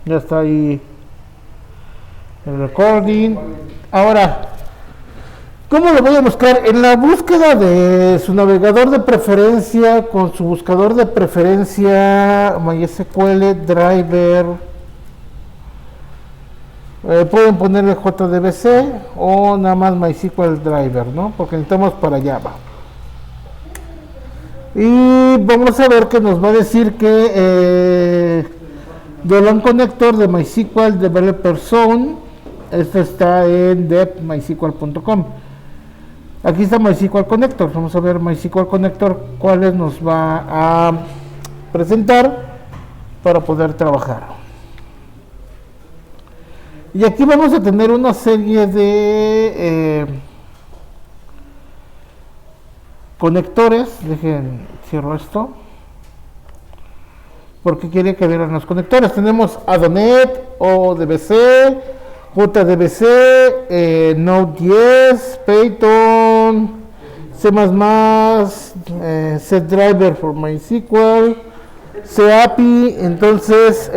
Ya está ahí el recording. Ahora, ¿cómo lo voy a buscar? En la búsqueda de su navegador de preferencia, con su buscador de preferencia, MySQL Driver, pueden ponerle JDBC o nada más MySQL Driver, ¿no? Porque necesitamos para Java. Y vamos a ver que nos va a decir que del un connector de MySQL Developer Zone, esto está en devmysql.com. Aquí está MySQL Connector. Vamos a ver MySQL Connector cuáles nos va a presentar para poder trabajar. Y aquí vamos a tener una serie de conectores. Dejen, cierro esto, porque quiere que vieran los conectores. Tenemos Adonet, ODBC, JDBC, Node.js, Python, C++, CDriver for MySQL, CAPI. Entonces,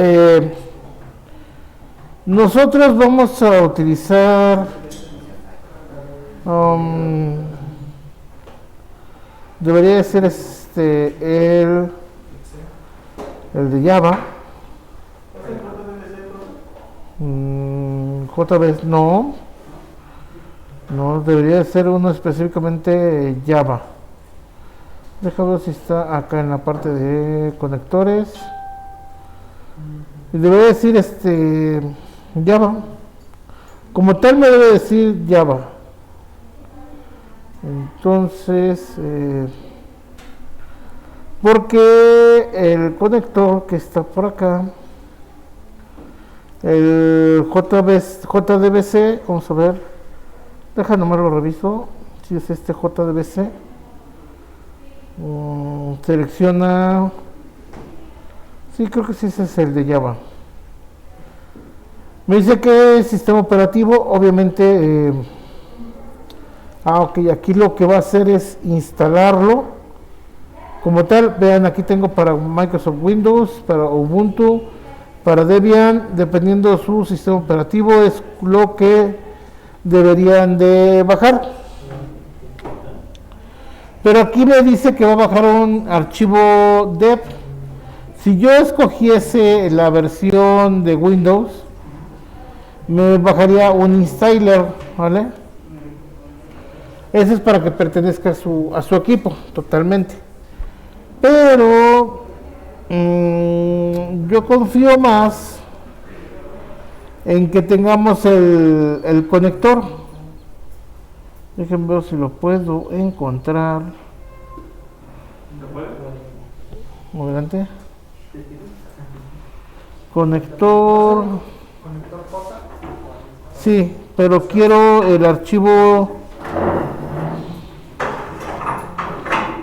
nosotros vamos a utilizar debería ser el de Java. JBS no debería ser uno específicamente Java. Déjame ver si está acá en la parte de conectores. Y debería decir Java. Como tal me debe decir Java. Entonces, porque el conector que está por acá, el JDBC, vamos a ver, deja nomás lo reviso, si es este JDBC, selecciona, sí, creo que sí, ese es el de Java. Me dice que es sistema operativo, obviamente. Ok, aquí lo que va a hacer es instalarlo como tal. Vean, aquí tengo para Microsoft Windows, para Ubuntu, para Debian, dependiendo de su sistema operativo, es lo que deberían de bajar. Pero aquí me dice que va a bajar un archivo dev. Si yo escogiese la versión de Windows, me bajaría un installer, ¿vale? Ese es para que pertenezca a su equipo totalmente. Pero yo confío más en que tengamos el conector. Déjenme ver si lo puedo encontrar. Adelante. Conector. Sí, pero quiero el archivo.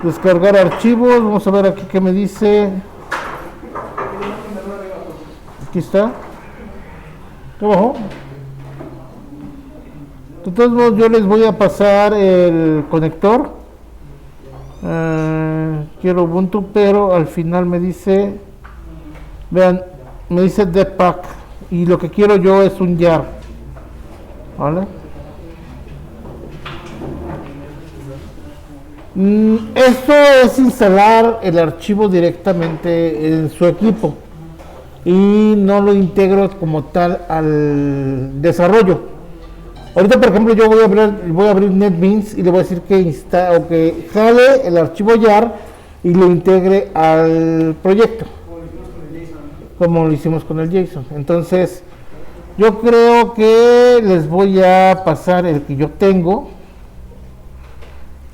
Descargar archivos. Vamos a ver aquí qué me dice. Aquí está. Abajo. De todos modos, yo les voy a pasar el conector. Quiero Ubuntu, pero al final me dice, vean, me dice Depack, y lo que quiero yo es un jar, ¿vale? Esto es instalar el archivo directamente en su equipo y no lo integro como tal al desarrollo. Ahorita, por ejemplo, yo voy a abrir NetBeans y le voy a decir que jale el archivo jar y lo integre al proyecto, como lo hicimos con el JSON. Entonces, yo creo que les voy a pasar el que yo tengo,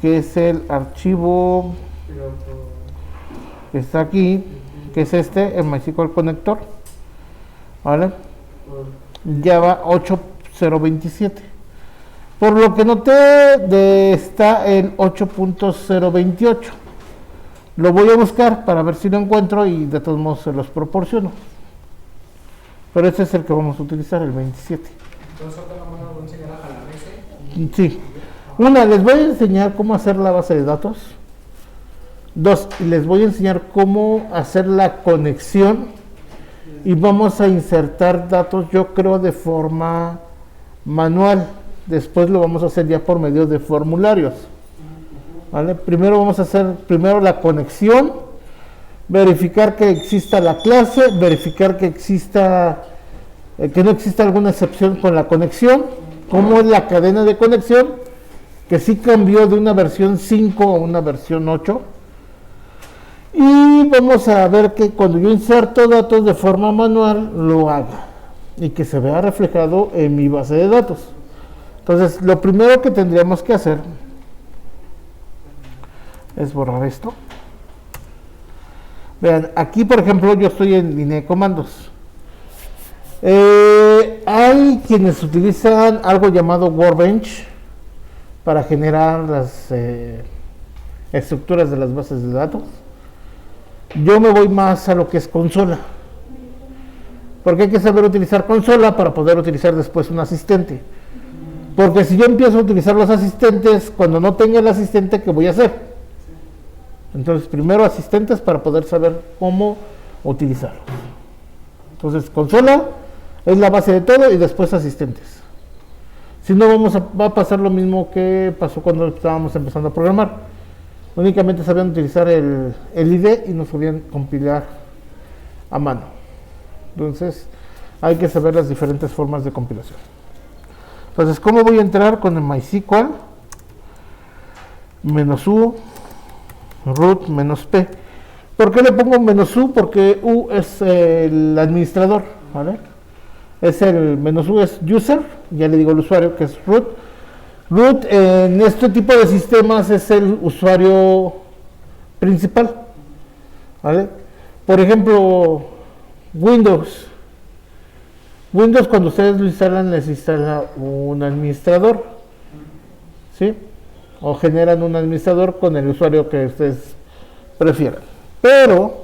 que es el archivo que está aquí, que es el MySQL Connector, ¿vale? Java 8.027. Por lo que noté, está el 8.028. Lo voy a buscar para ver si lo encuentro y de todos modos se los proporciono. Pero este es el que vamos a utilizar, el 27. Entonces, ¿vamos a enseñar a jalar ese? Sí. Una, les voy a enseñar cómo hacer la base de datos. Dos, les voy a enseñar cómo hacer la conexión y vamos a insertar datos, yo creo, de forma manual. Después lo vamos a hacer ya por medio de formularios. ¿Vale? Primero vamos a hacer la conexión, verificar que exista la clase, verificar que exista que no exista alguna excepción con la conexión, como es la cadena de conexión, que sí cambió de una versión 5 a una versión 8. Y vamos a ver que cuando yo inserto datos de forma manual, lo haga y que se vea reflejado en mi base de datos. Entonces, lo primero que tendríamos que hacer es borrar esto. Vean, aquí por ejemplo yo estoy en línea de comandos. Hay quienes utilizan algo llamado Workbench para generar las estructuras de las bases de datos. Yo me voy más a lo que es consola, porque hay que saber utilizar consola para poder utilizar después un asistente. Porque si yo empiezo a utilizar los asistentes, cuando no tenga el asistente, ¿qué voy a hacer? Entonces, primero asistentes para poder saber cómo utilizarlos. Entonces, consola es la base de todo y después asistentes. Si no, va a pasar lo mismo que pasó cuando estábamos empezando a programar. Únicamente sabían utilizar el ID y no sabían compilar a mano. Entonces, hay que saber las diferentes formas de compilación. Entonces, ¿cómo voy a entrar con el MySQL? "-u, root "-p". ¿Por qué le pongo "-u"? Porque U es el administrador, ¿vale? Es el "-u" es user, ya le digo al usuario que es root. Root en este tipo de sistemas es el usuario principal, ¿vale? Por ejemplo, Windows cuando ustedes lo instalan, les instala un administrador, ¿sí? O generan un administrador con el usuario que ustedes prefieran. Pero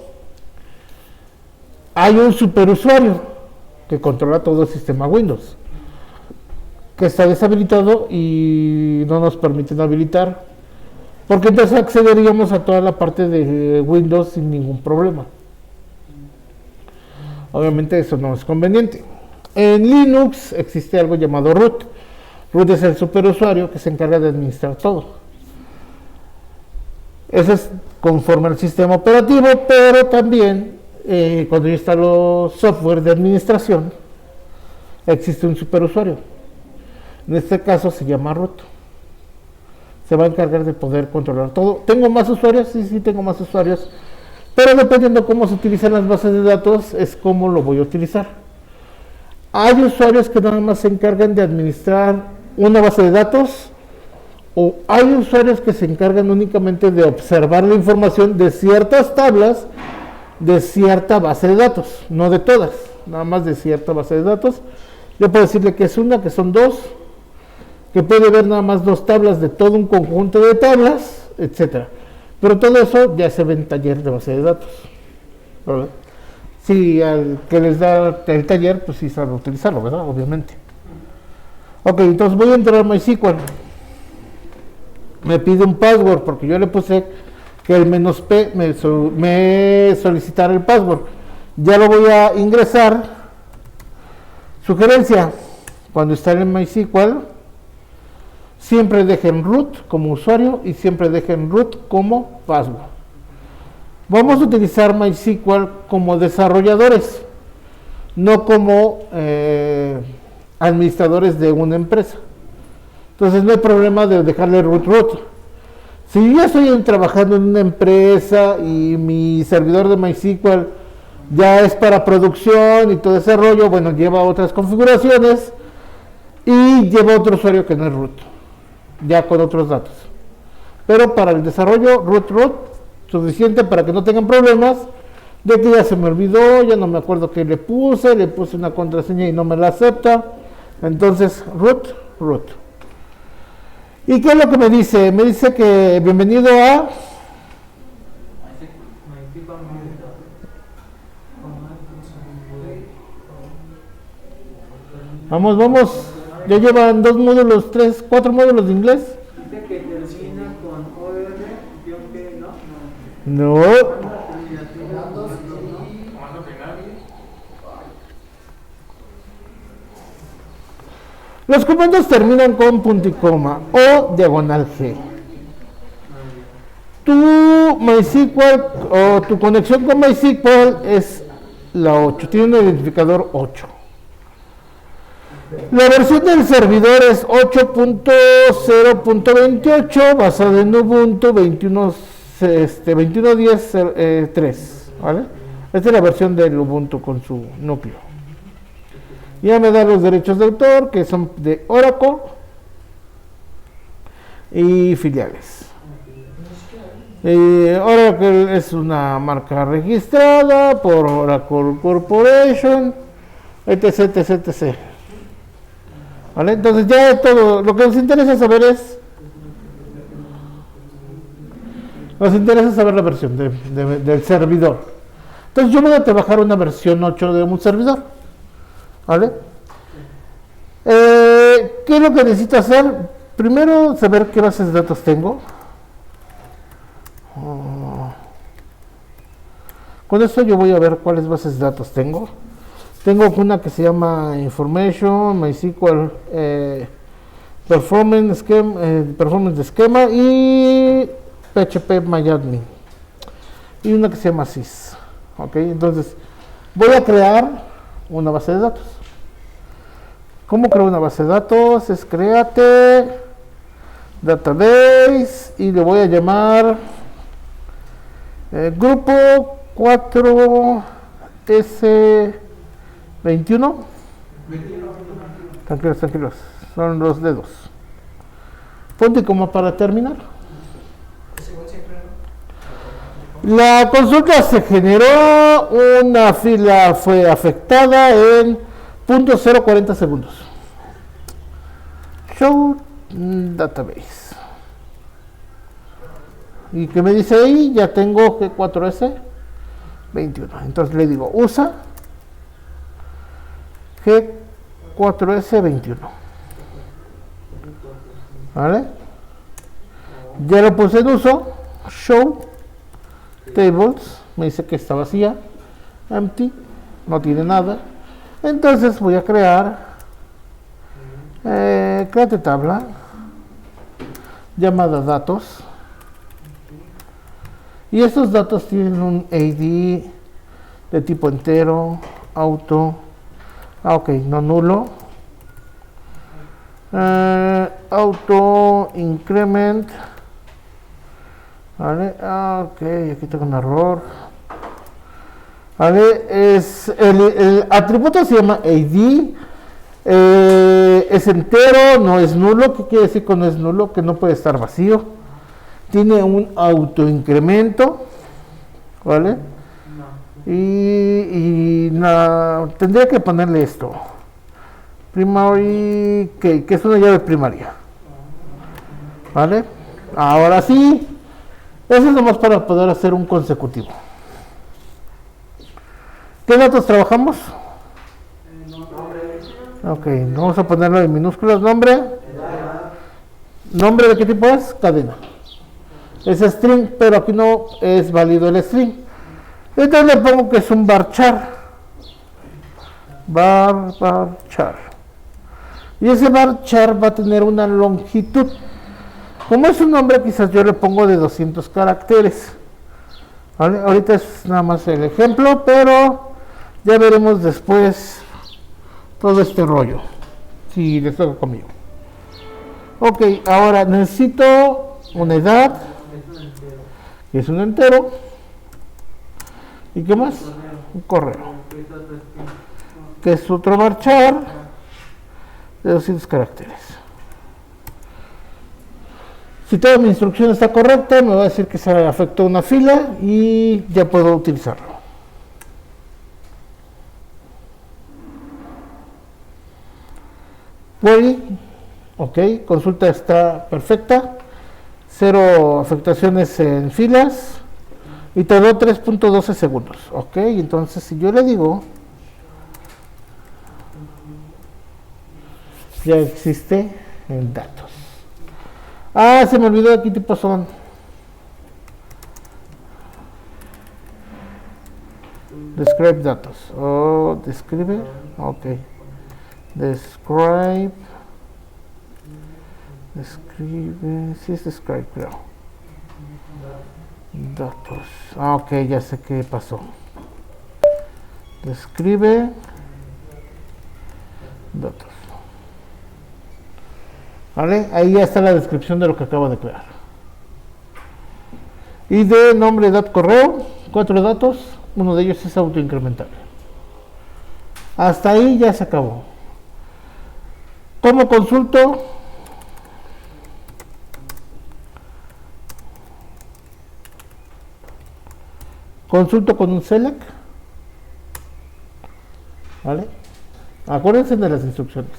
hay un superusuario que controla todo el sistema Windows, que está deshabilitado y no nos permiten habilitar, porque entonces accederíamos a toda la parte de Windows sin ningún problema. Obviamente eso no es conveniente. En Linux existe algo llamado root. Root es el superusuario que se encarga de administrar todo. Eso es conforme al sistema operativo, pero también cuando yo instalo software de administración, existe un superusuario. En este caso se llama root. Se va a encargar de poder controlar todo. ¿Tengo más usuarios? Sí, tengo más usuarios. Pero dependiendo cómo se utilizan las bases de datos, es cómo lo voy a utilizar. Hay usuarios que nada más se encargan de administrar una base de datos, o hay usuarios que se encargan únicamente de observar la información de ciertas tablas de cierta base de datos, no de todas, nada más de cierta base de datos. Yo puedo decirle que es una, que son dos, que puede ver nada más dos tablas de todo un conjunto de tablas, etcétera. Pero todo eso ya se ve en taller de base de datos, ¿verdad? Si al que les da el taller, pues sí sabe utilizarlo, ¿verdad? Obviamente. Ok, entonces voy a entrar a MySQL. Me pide un password porque yo le puse que el "-p" me solicitara el password. Ya lo voy a ingresar. Sugerencia: cuando instalen en MySQL, siempre dejen root como usuario y siempre dejen root como password. Vamos a utilizar MySQL como desarrolladores, no como administradores de una empresa. Entonces no hay problema de dejarle root. Si yo estoy trabajando en una empresa y mi servidor de MySQL ya es para producción y todo ese rollo, bueno, lleva otras configuraciones y lleva otro usuario que no es root, ya con otros datos. Pero para el desarrollo, root, suficiente para que no tengan problemas de que ya se me olvidó, ya no me acuerdo qué le puse una contraseña y no me la acepta. Entonces, root. ¿Y qué es lo que me dice? Me dice que bienvenido a... Vamos. Ya llevan 2 módulos, 3, 4 módulos de inglés. Dice que termina con OR-P, ¿no? No. Los comandos terminan con punto y coma o diagonal G. Tu MySQL o tu conexión con MySQL es la 8, tiene un identificador 8. La versión del servidor es 8.0.28 basada en Ubuntu 21.10.3, ¿vale? Esta es la versión del Ubuntu con su núcleo. Ya me da los derechos de autor, que son de Oracle y filiales. Oracle es una marca registrada por Oracle Corporation, etc, etc, etc. ¿Vale? Entonces ya todo lo que nos interesa saber es la versión del servidor. Entonces yo voy a trabajar una versión 8 de un servidor, ¿vale? ¿Qué es lo que necesito hacer? Primero saber qué bases de datos tengo. Con esto yo voy a ver cuáles bases de datos tengo. Tengo una que se llama Information, MySQL, Performance Schema y PHP MyAdmin. Y una que se llama SYS. Ok, entonces voy a crear una base de datos. ¿Cómo creo una base de datos? Es create database y le voy a llamar grupo 4S21. Tranquilos, tranquilos, son los dedos. Ponte como para terminar. La consulta se generó, una fila fue afectada en .040 segundos. Show database. ¿Y qué me dice ahí? Ya tengo G4S21. Entonces le digo usa G4S21. ¿Vale? Ya lo puse en uso. Show tables. Me dice que está vacía. Empty. No tiene nada. Entonces voy a crear create tabla llamada datos. Y estos datos tienen un ID de tipo entero, auto, ok, no nulo, auto increment, vale, ok, aquí tengo un error, vale, es el atributo se llama ID, es entero, no es nulo. ¿Qué quiere decir con no es nulo? Que no puede estar vacío. Tiene un autoincremento, ¿vale? Y tendría que ponerle esto. Primary key, que es una llave primaria. ¿Vale? Ahora sí, eso es nomás para poder hacer un consecutivo. ¿Qué datos trabajamos? Ok, vamos a ponerlo en minúsculas. Nombre. ¿Nombre de qué tipo es? Cadena. Es string, pero aquí no es válido el string. Entonces le pongo que es un varchar. Varchar. Y ese varchar va a tener una longitud. Como es un nombre, quizás yo le pongo de 200 caracteres. ¿Vale? Ahorita es nada más el ejemplo, pero ya veremos después todo este rollo. Si les toca conmigo. Ok, ahora necesito una edad. Que es un entero. ¿Y qué más? Un correo. Que es otro varchar de 200 caracteres. Si toda mi instrucción está correcta, me va a decir que se afectó una fila y ya puedo utilizarlo. Query, ok, consulta está perfecta. 0 afectaciones en filas y tardó 3.12 segundos. Ok, entonces si yo le digo ya existe en datos. Ah, se me olvidó de qué tipo son. Describe datos. Oh, describe. Ok. Describe Escribe, sí es Scribe, creo. Datos. Ah, ok, ya sé qué pasó. Describe datos. ¿Vale? Ahí ya está la descripción de lo que acabo de crear. Y de nombre, edad, correo, 4 datos. Uno de ellos es autoincrementable. Hasta ahí ya se acabó. ¿Cómo consulto? Consulto con un select. ¿Vale? Acuérdense de las instrucciones.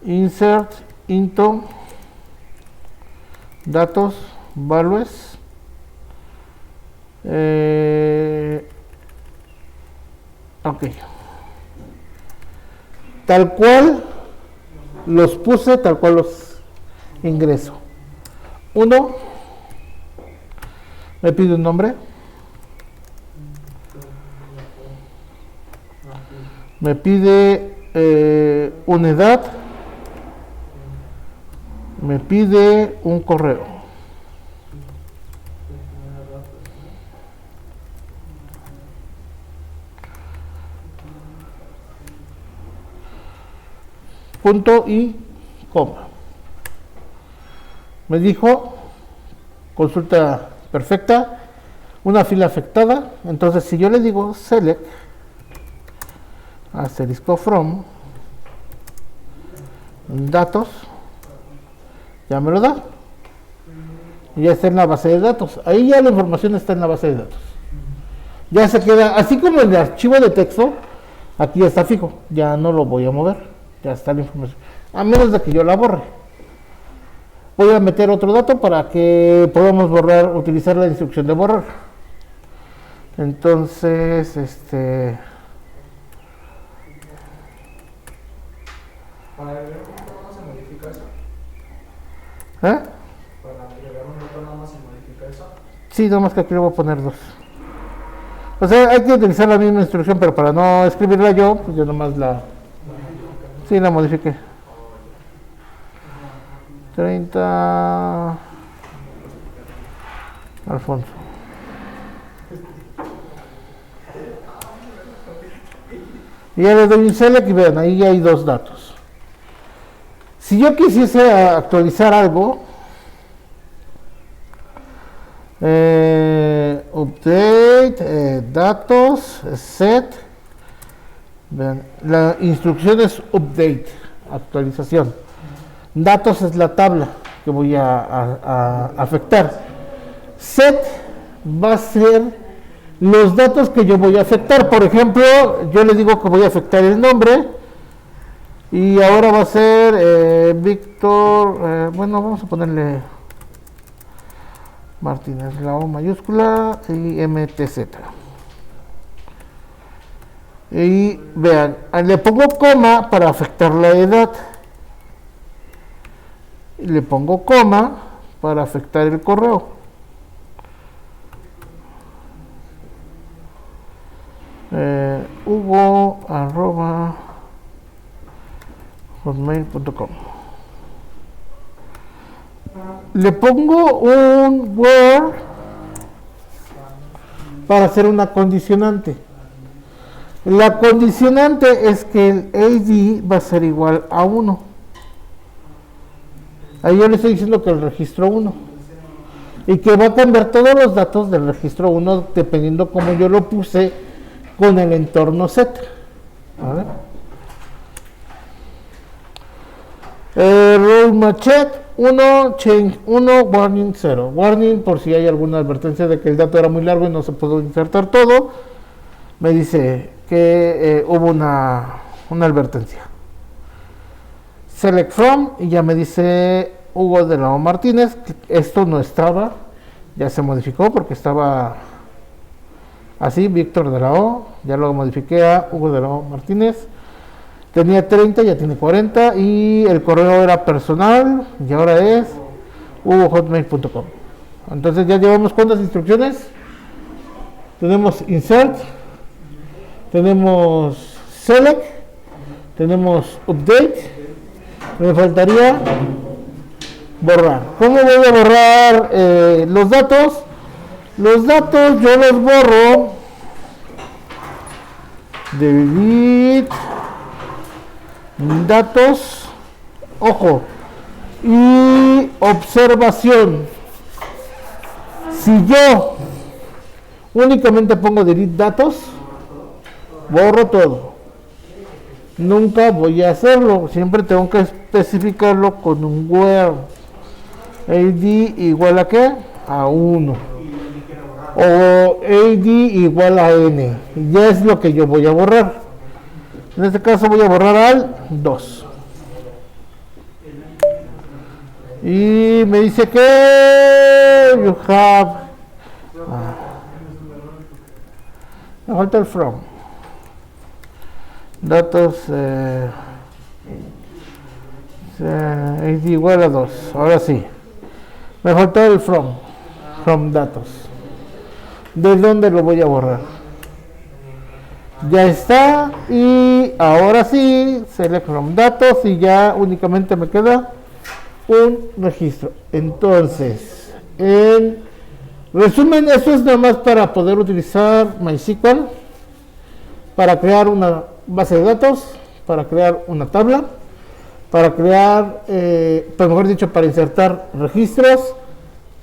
Insert into datos values. Ok. Tal cual los puse, tal cual los ingreso. Uno, me pide un nombre. Me pide una edad. Me pide un correo. Punto y coma. Me dijo consulta perfecta, una fila afectada. Entonces, si yo le digo select asterisco from datos, ya me lo da. Y ya está en la base de datos. Ahí ya la información está en la base de datos. Ya se queda, así como el archivo de texto, aquí ya está fijo. Ya no lo voy a mover. Ya está la información. A menos de que yo la borre. Voy a meter otro dato para que podamos borrar, utilizar la instrucción de borrar. Entonces, Para agregar un dato nada más se modifica eso. ¿eh? Para agregar un dato nada más se modifica eso. Sí, nomás que aquí le voy a poner 2. O sea, hay que utilizar la misma instrucción, pero para no escribirla yo, pues yo nomás la... Sí, la modifiqué. 30... Alfonso. Y ya le doy un select y vean, ahí ya hay 2 datos. Si yo quisiese actualizar algo, update, datos, set, vean, la instrucción es update, actualización. Datos es la tabla que voy a afectar. Set va a ser los datos que yo voy a afectar. Por ejemplo, yo le digo que voy a afectar el nombre. Y ahora va a ser Víctor, bueno, vamos a ponerle Martínez, la O mayúscula y MTZ. Y vean, le pongo coma para afectar la edad. Le pongo coma para afectar el correo. Hugo@hotmail.com. Le pongo un word para hacer una condicionante. La condicionante es que el ID va a ser igual a 1. Ahí yo le estoy diciendo que el registro 1. Y que va a cambiar todos los datos del registro 1 dependiendo cómo yo lo puse con el entorno set. ¿Vale? Role machete 1, change 1, warning 0. Warning por si hay alguna advertencia de que el dato era muy largo y no se pudo insertar todo. Me dice que hubo una advertencia. Select from y ya me dice Hugo de la O Martínez. Esto no estaba, ya se modificó porque estaba así, Víctor de la O. Ya lo modifiqué a Hugo de la O Martínez. Tenía 30, ya tiene 40 y el correo era personal y ahora es hugohotmail.com. Entonces ya llevamos cuántas instrucciones. Tenemos insert, tenemos select, tenemos update Me faltaría borrar. ¿Cómo voy a borrar los datos? Los datos yo los borro. Delete datos. Ojo. Y observación. Si yo únicamente pongo delete datos, borro todo. Nunca voy a hacerlo. Siempre tengo que especificarlo con un where. AD igual a ¿qué? A 1. O AD igual a N. Ya es lo que yo voy a borrar. En este caso voy a borrar al 2. Y me dice que you have. Me falta el from. Datos. AD igual a 2. Ahora sí. Me falta el from. From datos. ¿De dónde lo voy a borrar? Ya está. Y ahora sí. Select from datos. Y ya únicamente me queda un registro. Entonces, en resumen, esto es nada más para poder utilizar MySQL para crear una base de datos, para crear una tabla, para crear, pues mejor dicho, para insertar registros,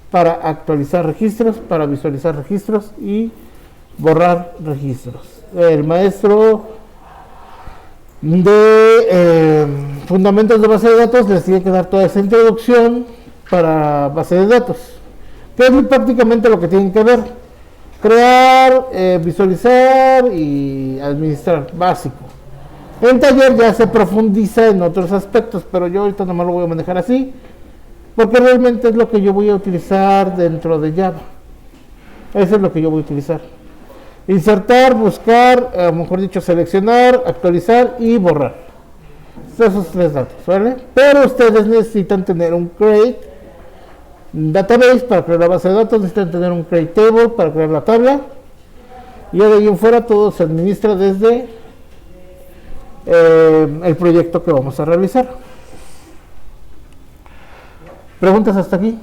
para actualizar registros, para visualizar registros y borrar registros. El maestro de fundamentos de base de datos les tiene que dar toda esa introducción para base de datos, que es prácticamente lo que tienen que ver: crear, visualizar y administrar, básico. En taller ya se profundiza en otros aspectos, pero yo ahorita nomás lo voy a manejar así porque realmente es lo que yo voy a utilizar dentro de Java. Eso es lo que yo voy a utilizar: insertar, buscar, mejor dicho, seleccionar, actualizar y borrar. Esos 3 datos, ¿vale? Pero ustedes necesitan tener un create database para crear la base de datos, necesitan tener un create table para crear la tabla, y de ahí en fuera todo se administra desde el proyecto que vamos a realizar. ¿Preguntas hasta aquí?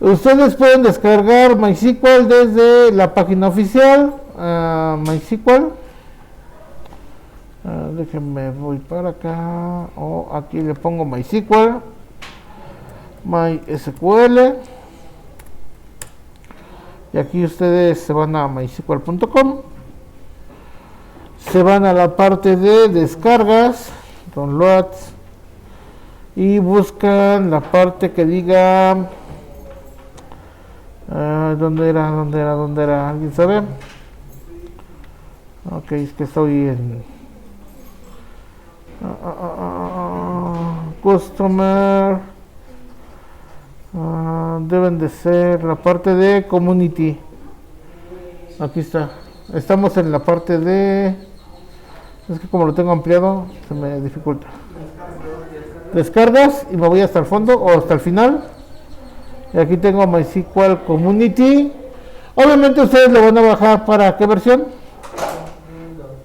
Ustedes pueden descargar MySQL desde la página oficial, MySQL. Déjenme, voy para acá, o aquí le pongo MySQL, MySQL, y aquí ustedes se van a mysql.com, se van a la parte de descargas, downloads, y buscan la parte que diga ¿dónde era? ¿Alguien sabe? Ok, es que estoy en Customer. Deben de ser la parte de Community. Aquí está. Estamos en la parte de... Es que como lo tengo ampliado, se me dificulta. Descargas y me voy hasta el fondo o hasta el final. Y aquí tengo MySQL Community. Obviamente ustedes lo van a bajar para ¿qué versión?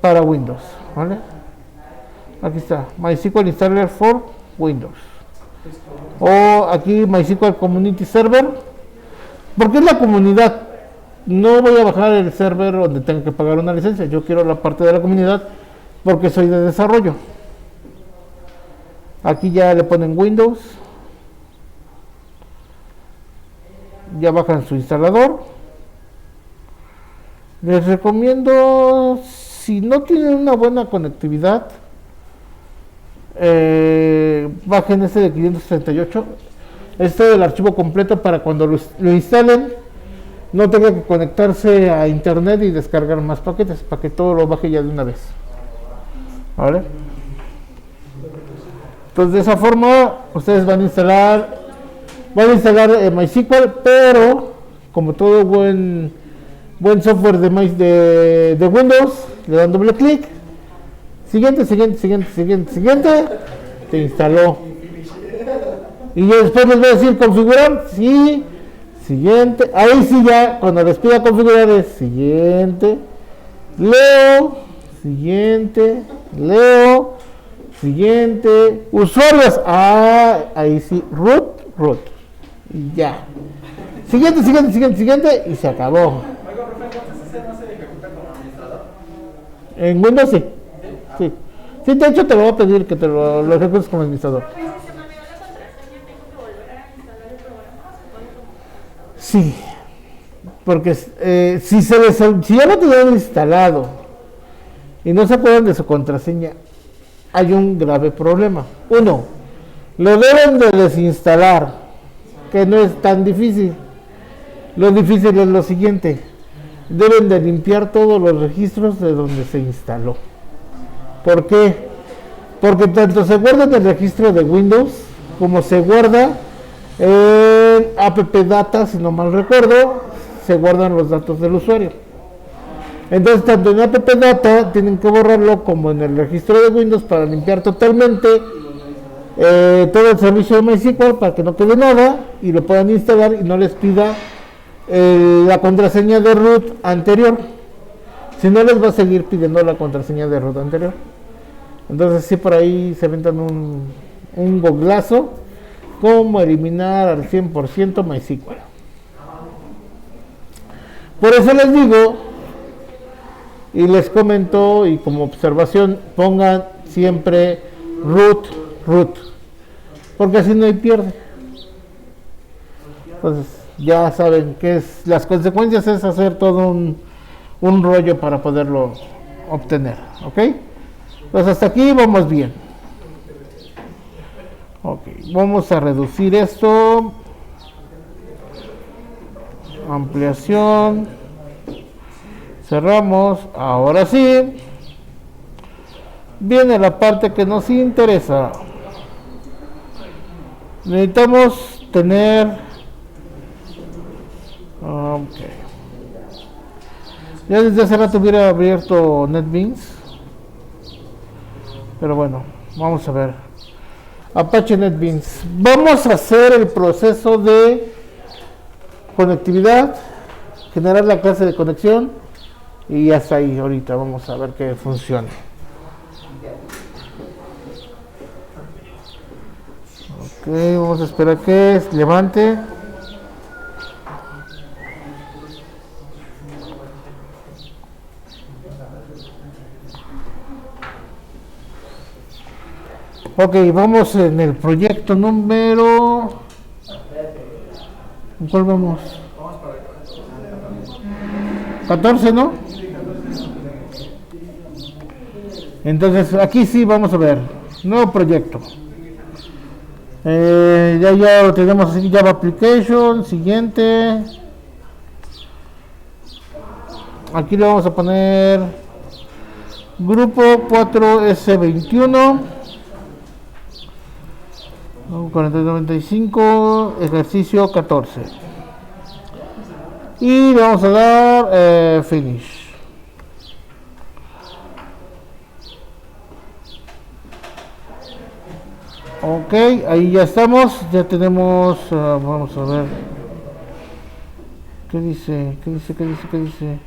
Para Windows, ¿vale? Aquí está, MySQL Installer for Windows. O aquí MySQL Community Server. Porque es la comunidad. No voy a bajar el server donde tenga que pagar una licencia. Yo quiero la parte de la comunidad porque soy de desarrollo. Aquí ya le ponen Windows. Ya bajan su instalador. Les recomiendo, si no tienen una buena conectividad, bajen este de 538. Este es el archivo completo para cuando lo instalen no tenga que conectarse a internet y descargar más paquetes, para que todo lo baje ya de una vez. ¿Vale? Entonces de esa forma ustedes van a instalar MySQL, pero como todo buen software de Windows, le dan doble clic, siguiente, te instaló. Y yo después les voy a decir configurar, sí, siguiente, ahí sí ya, cuando les pida configurar es siguiente, leo, Siguiente, usuarios. Ahí sí, root. Y ya. Siguiente y se acabó. Oiga, profe, entonces ese no se ejecuta como administrador. En Windows sí. Sí, de hecho te lo voy a pedir que te lo ejecutes como administrador. Pero si se me olvidó la contraseña, tengo que volver a instalar el programa. ¿O se puede como administrador? Sí, porque si ya lo tuvieron instalado y no se acuerdan de su contraseña, hay un grave problema. Uno, lo deben de desinstalar, que no es tan difícil. Lo difícil es lo siguiente: deben de limpiar todos los registros de donde se instaló. ¿Por qué? Porque tanto se guarda en el registro de Windows como se guarda en app data, si no mal recuerdo, se guardan los datos del usuario. Entonces, tanto en app data tienen que borrarlo como en el registro de Windows para limpiar totalmente todo el servicio de MySQL para que no quede nada y lo puedan instalar y no les pida la contraseña de root anterior. Si no, les va a seguir pidiendo la contraseña de root anterior. Entonces sí, por ahí se aventan un goglazo cómo eliminar al 100% MySQL. Por eso les digo y les comento, y como observación, pongan siempre root, porque así no hay pierde. Entonces ya saben que las consecuencias es hacer todo un rollo para poderlo obtener, ¿ok? Pues hasta aquí vamos bien. Ok, vamos a reducir esto. Ampliación. Cerramos. Ahora sí. Viene la parte que nos interesa. Necesitamos tener... Ok. Ya desde hace rato hubiera abierto NetBeans. Pero bueno, vamos a ver. Apache NetBeans. Vamos a hacer el proceso de conectividad, generar la clase de conexión y hasta ahí ahorita vamos a ver que funcione. Ok, vamos a esperar que levante. Ok, vamos en el proyecto número... ¿Cuál vamos? 14, ¿no? Entonces, aquí sí vamos a ver. Nuevo proyecto. Ya lo tenemos así, Java Application. Siguiente. Aquí le vamos a poner grupo 4S21. 4095, ejercicio 14. Y le vamos a dar finish. Ok, ahí ya estamos. Ya tenemos, vamos a ver. ¿Qué dice? ¿Qué dice?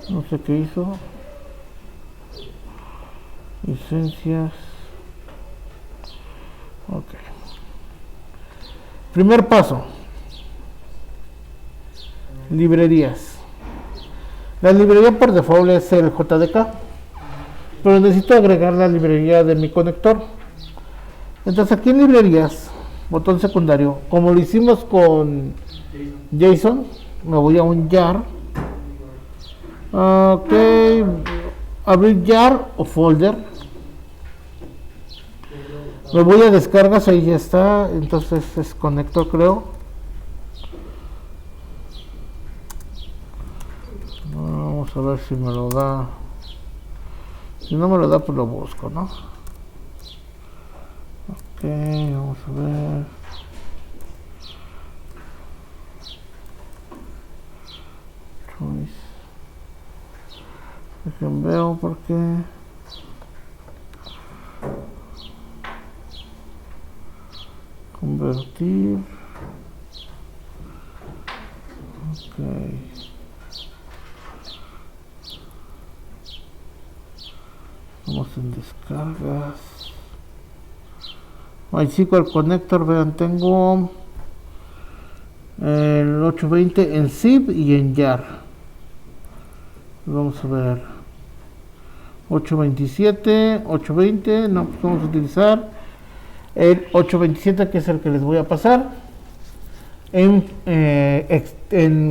No sé qué hizo. Licencias. Ok. Primer paso. Librerías. La librería por default es el JDK, pero necesito agregar la librería de mi conector. Entonces aquí en librerías, botón secundario, como lo hicimos con JSON, me voy a un jar. Ok, abrir jar o folder. Me voy a descargas, ahí ya está. Entonces es conector, creo. Vamos a ver si me lo da. Si no me lo da, pues lo busco, ¿no? Ok, vamos a ver. Choice. Déjenme ver por qué. Convertir. Ok. Vamos en descargas. MySQL Connector, vean, tengo el 820 en zip y en jar. Vamos a ver. 827, 820, no, pues vamos a utilizar el 827, que es el que les voy a pasar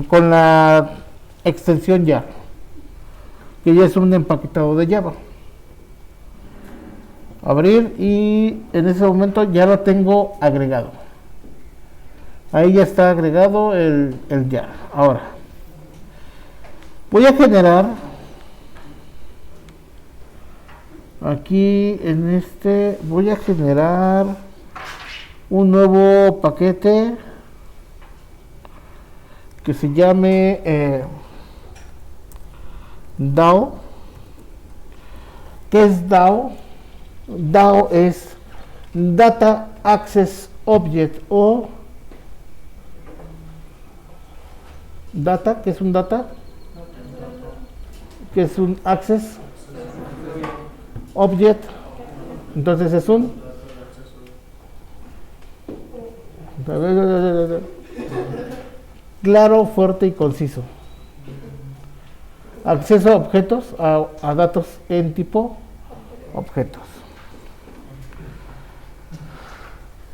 con la extensión jar, que ya es un empaquetado de Java. Abrir, y en ese momento ya lo tengo agregado. Ahí ya está agregado el jar. Ahora voy a generar aquí en este, voy a generar un nuevo paquete que se llame DAO. ¿Qué es DAO? DAO es Data Access Object, o data, ¿qué es un data? ¿Qué es un access? Object. Entonces es un claro, fuerte y conciso. Acceso a objetos, a datos en tipo objetos.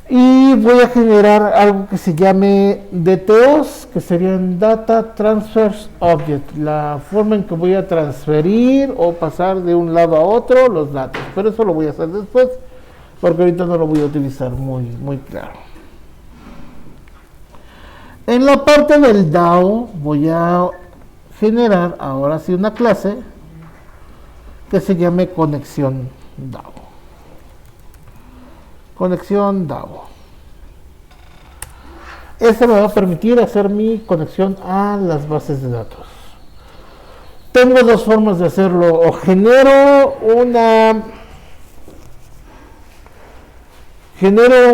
Y voy a generar algo que se llame DTOs, que serían Data Transfers Object, la forma en que voy a transferir o pasar de un lado a otro los datos. Pero eso lo voy a hacer después, porque ahorita no lo voy a utilizar muy claro. En la parte del DAO voy a generar ahora sí una clase que se llame conexión DAO. Conexión DAO. Esto me va a permitir hacer mi conexión a las bases de datos. Tengo dos formas de hacerlo. O genero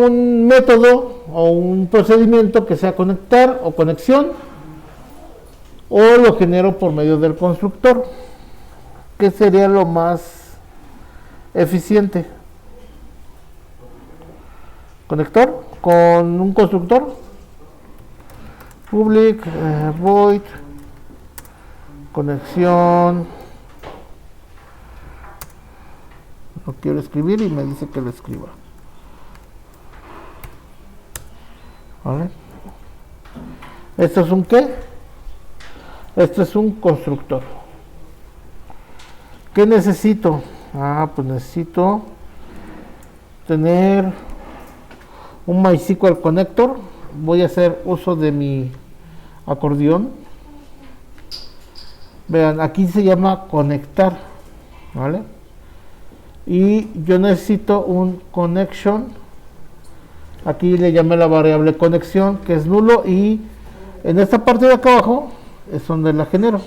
un método o un procedimiento que sea conectar o conexión, o lo genero por medio del constructor, que sería lo más eficiente. Conector con un constructor, public void conexión. Lo quiero escribir y me dice que lo escriba. ¿Vale? ¿Esto es un qué? Esto es un constructor. ¿Qué necesito? Pues necesito tener un MySQL Connector. Voy a hacer uso de mi acordeón. Vean, aquí se llama conectar, ¿vale? Y yo necesito un connection. Aquí le llamé la variable conexión, que es nulo, y en esta parte de acá abajo es donde la genero.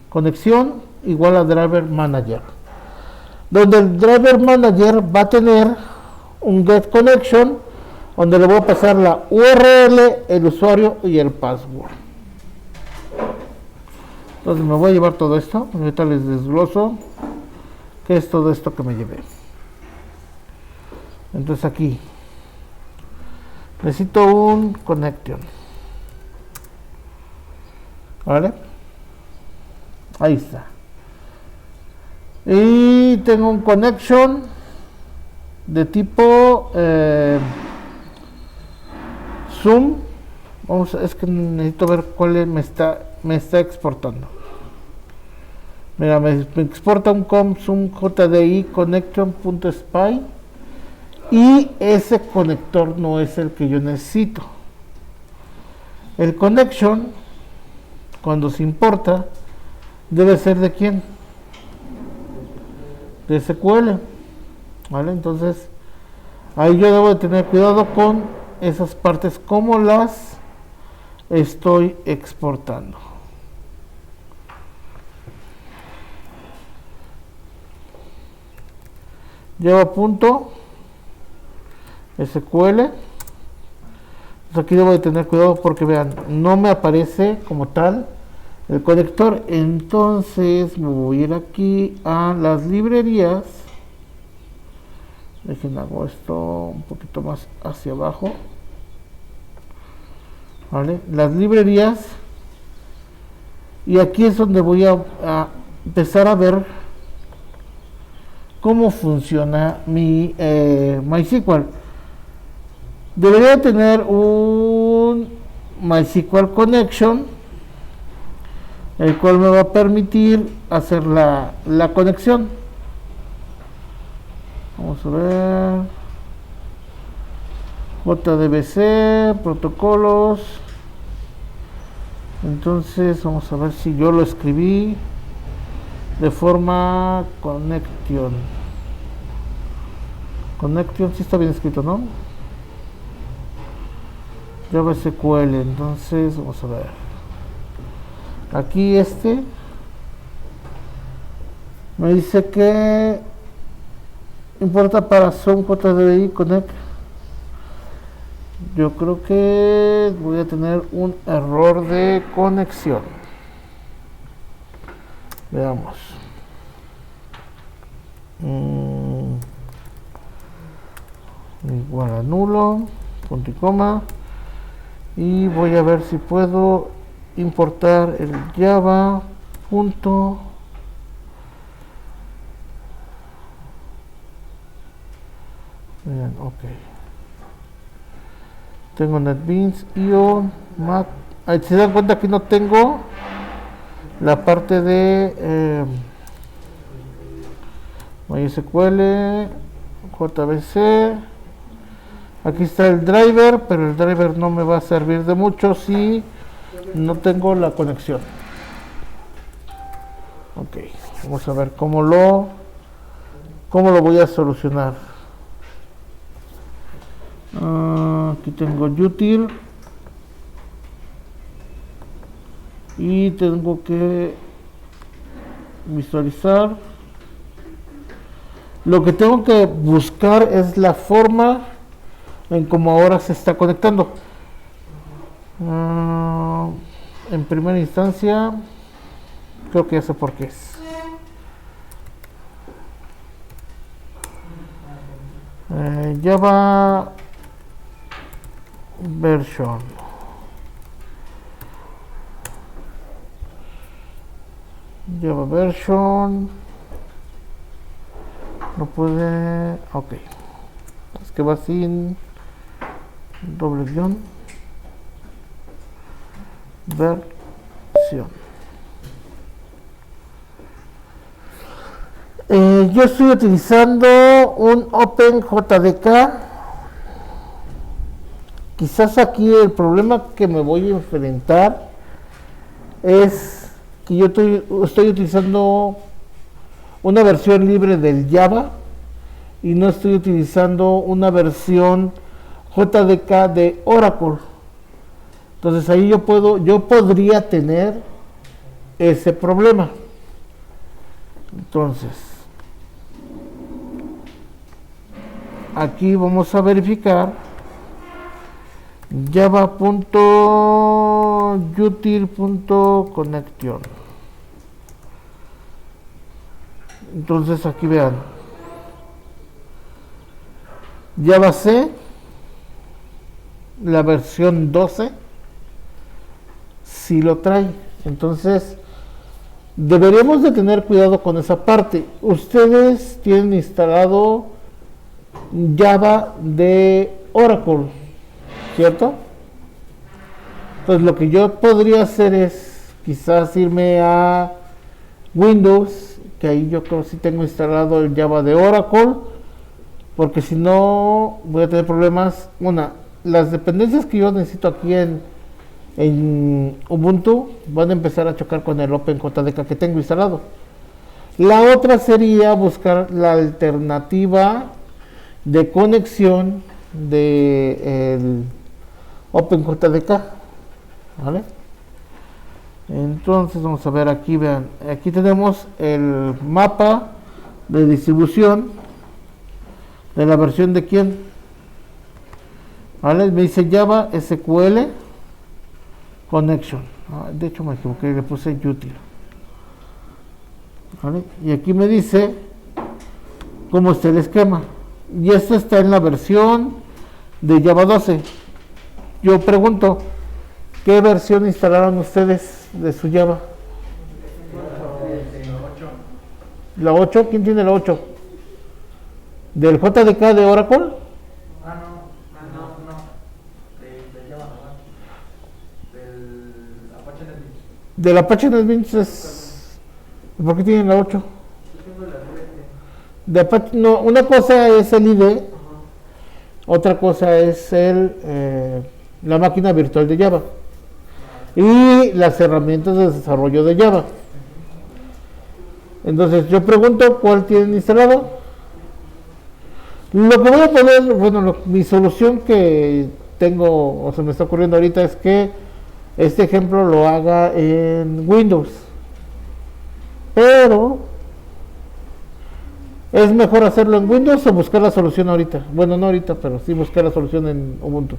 Conexión igual a driver manager, donde el driver manager va a tener un get connection, donde le voy a pasar la URL, el usuario y el password. Entonces me voy a llevar todo esto. Ahorita les desgloso qué es todo esto que me llevé. Entonces aquí necesito un connection, ¿vale? Ahí está. Y tengo un connection de tipo zoom. Es que necesito ver cuál me está exportando. Mira, me exporta un com zoom JDI connection.spy, y ese conector no es el que yo necesito. El connection, cuando se importa, debe ser de quién? De SQL, ¿vale? Entonces ahí yo debo de tener cuidado con esas partes, como las estoy exportando. Llevo punto SQL, Entonces aquí debo de tener cuidado porque vean, no me aparece como tal el conector. Entonces me voy a ir aquí a las librerías. Dejen hago esto un poquito más hacia abajo. ¿Vale? Las librerías. Y aquí es donde voy a empezar a ver cómo funciona mi MySQL. Debería tener un MySQL Connection, el cual me va a permitir hacer la conexión. Vamos a ver. JDBC, protocolos. Entonces vamos a ver si yo lo escribí de forma connection. Connection sí está bien escrito, ¿no? Java SQL, entonces vamos a ver. Aquí me dice que importa para Zoom JDBI Connect. Yo creo que voy a tener un error de conexión. Veamos. Igual a nulo, punto y coma. Y voy a ver si puedo importar el Java punto. Bien, ok. Tengo NetBeans, IO, Mac. Si se dan cuenta que no tengo la parte de MySQL, JBC. Aquí está el driver, pero el driver no me va a servir de mucho si no tengo la conexión. Ok, vamos a ver cómo lo voy a solucionar. Aquí tengo util y tengo que visualizar. Lo que tengo que buscar es la forma en cómo ahora se está conectando. En primera instancia creo que ya sé por qué es. Java version. Java version. No puede. Ok. Es que va sin doble guión. Versión. Yo estoy utilizando un OpenJDK. Quizás aquí el problema que me voy a enfrentar es que yo estoy utilizando una versión libre del Java y no estoy utilizando una versión JDK de Oracle. Entonces ahí yo podría tener ese problema. Entonces aquí vamos a verificar java.util.connection. Entonces aquí vean, Java C, la versión 12 si lo trae. Entonces deberíamos de tener cuidado con esa parte. Ustedes tienen instalado Java de Oracle, ¿cierto? Entonces lo que yo podría hacer es quizás irme a Windows, que ahí yo creo que sí tengo instalado el Java de Oracle, porque si no voy a tener problemas. Las dependencias que yo necesito aquí en Ubuntu van a empezar a chocar con el OpenJDK que tengo instalado. La otra sería buscar la alternativa de conexión de el OpenJDK, ¿vale? Entonces vamos a ver aquí, vean, aquí tenemos el mapa de distribución de la versión de quién, ¿Vale? Me dice Java SQL Connection. De hecho me equivoqué, le puse util. ¿Vale? Y aquí me dice cómo está el esquema. Y esto está en la versión de Java 12. Yo pregunto, ¿qué versión instalaron ustedes de su Java? La 8, ¿quién tiene la 8? ¿Del JDK de Oracle? No. De Java nomás. Del Apache NetBeans. Del Apache NetBeans es... ¿Por qué tienen la 8? Yo tengo la 7. De Apache, no, una cosa es el IDE, otra cosa es la máquina virtual de Java y las herramientas de desarrollo de Java. Entonces yo pregunto cuál tienen instalado. Lo que voy a poner, bueno, mi solución que tengo o se me está ocurriendo ahorita es que este ejemplo lo haga en Windows, pero es mejor hacerlo en Windows o buscar la solución ahorita. Bueno, no ahorita, pero sí buscar la solución en Ubuntu.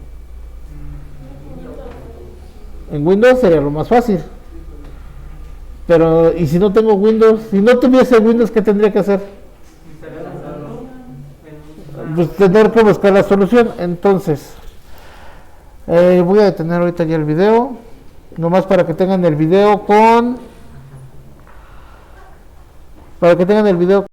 En Windows sería lo más fácil. Pero, ¿y si no tengo Windows? Si no tuviese Windows, ¿qué tendría que hacer? Pues tener que buscar la solución. Entonces, voy a detener ahorita ya el video. Nomás para que tengan el video con... Para que tengan el video